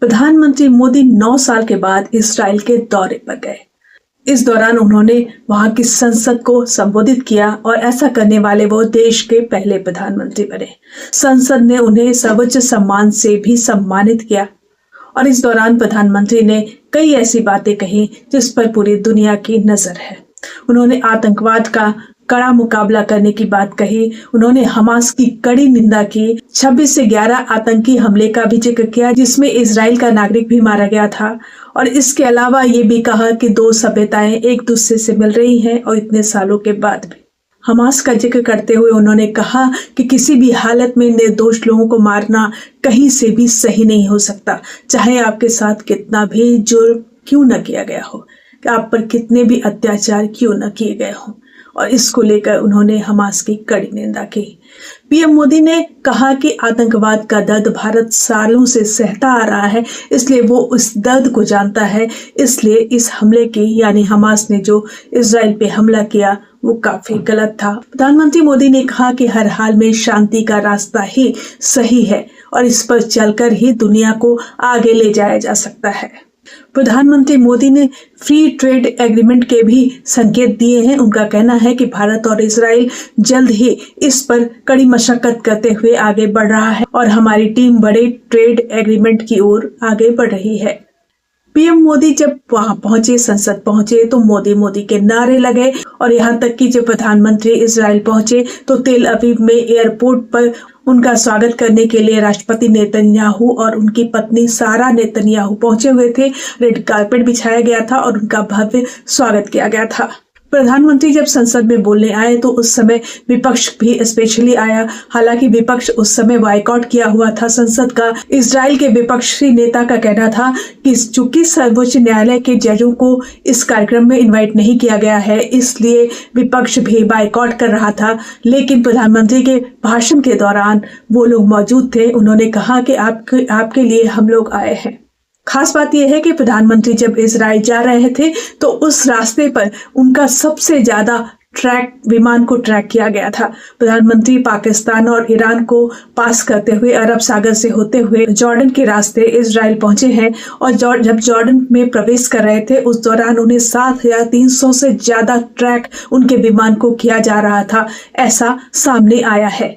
प्रधानमंत्री मोदी 9 साल के बाद इस्राइल के दौरे पर गए। इस दौरान उन्होंने वहां की संसद को संबोधित किया और ऐसा करने वाले वो देश के पहले प्रधानमंत्री बने। संसद ने उन्हें सर्वोच्च सम्मान से भी सम्मानित किया और इस दौरान प्रधानमंत्री ने कई ऐसी बातें कही जिस पर पूरी दुनिया की नजर है। उन्होंने आतंकवाद का कड़ा मुकाबला करने की बात कही। उन्होंने हमास की कड़ी निंदा की। 26 से 11 आतंकी हमले का भी जिक्र किया जिसमें इजराइल का नागरिक भी मारा गया था और इसके अलावा ये भी कहा कि दो सभ्यताएं एक दूसरे से मिल रही हैं और इतने सालों के बाद भी। हमास का जिक्र करते हुए उन्होंने कहा कि किसी भी हालत में निर्दोष लोगों को मारना कहीं से भी सही नहीं हो सकता, चाहे आपके साथ कितना भी जुर्म क्यों न किया गया हो, कि आप पर कितने भी अत्याचार क्यों न किए गए हों। और इसको लेकर उन्होंने हमास की कड़ी निंदा की। पीएम मोदी ने कहा कि आतंकवाद का दर्द भारत सालों से सहता आ रहा है, इसलिए वो उस दर्द को जानता है। इसलिए इस हमले की यानी हमास ने जो इजराइल पे हमला किया वो काफी गलत था। प्रधानमंत्री मोदी ने कहा कि हर हाल में शांति का रास्ता ही सही है और इस पर चलकर ही दुनिया को आगे ले जाया जा सकता है। प्रधानमंत्री मोदी ने फ्री ट्रेड एग्रीमेंट के भी संकेत दिए हैं। उनका कहना है कि भारत और इजराइल जल्द ही इस पर कड़ी मशक्कत करते हुए आगे बढ़ रहा है और हमारी टीम बड़े ट्रेड एग्रीमेंट की ओर आगे बढ़ रही है। पीएम मोदी जब वहां पहुंचे, संसद पहुंचे, तो मोदी मोदी के नारे लगे और यहाँ तक कि जब प्रधानमंत्री इजराइल पहुंचे तो तेल अवीव में एयरपोर्ट पर उनका स्वागत करने के लिए राष्ट्रपति नेतन्याहू और उनकी पत्नी सारा नेतन्याहू पहुंचे हुए थे। रेड कारपेट बिछाया गया था और उनका भव्य स्वागत किया गया था। प्रधानमंत्री जब संसद में बोलने आए तो उस समय विपक्ष भी स्पेशली आया। हालांकि विपक्ष उस समय बायकॉट किया हुआ था संसद का। इजराइल के विपक्षी नेता का कहना था कि चूंकि सर्वोच्च न्यायालय के जजों को इस कार्यक्रम में इनवाइट नहीं किया गया है, इसलिए विपक्ष भी बायकॉट कर रहा था। लेकिन प्रधानमंत्री के भाषण के दौरान वो लोग मौजूद थे। उन्होंने कहा कि आपके लिए हम लोग आए हैं। खास बात यह है कि प्रधानमंत्री जब इजराइल जा रहे थे तो उस रास्ते पर उनका सबसे ज्यादा विमान को ट्रैक किया गया था। प्रधानमंत्री पाकिस्तान और ईरान को पास करते हुए अरब सागर से होते हुए जॉर्डन के रास्ते इजराइल पहुंचे हैं और जब जॉर्डन में प्रवेश कर रहे थे उस दौरान उन्हें 7,300 से ज्यादा ट्रैक उनके विमान को किया जा रहा था, ऐसा सामने आया है।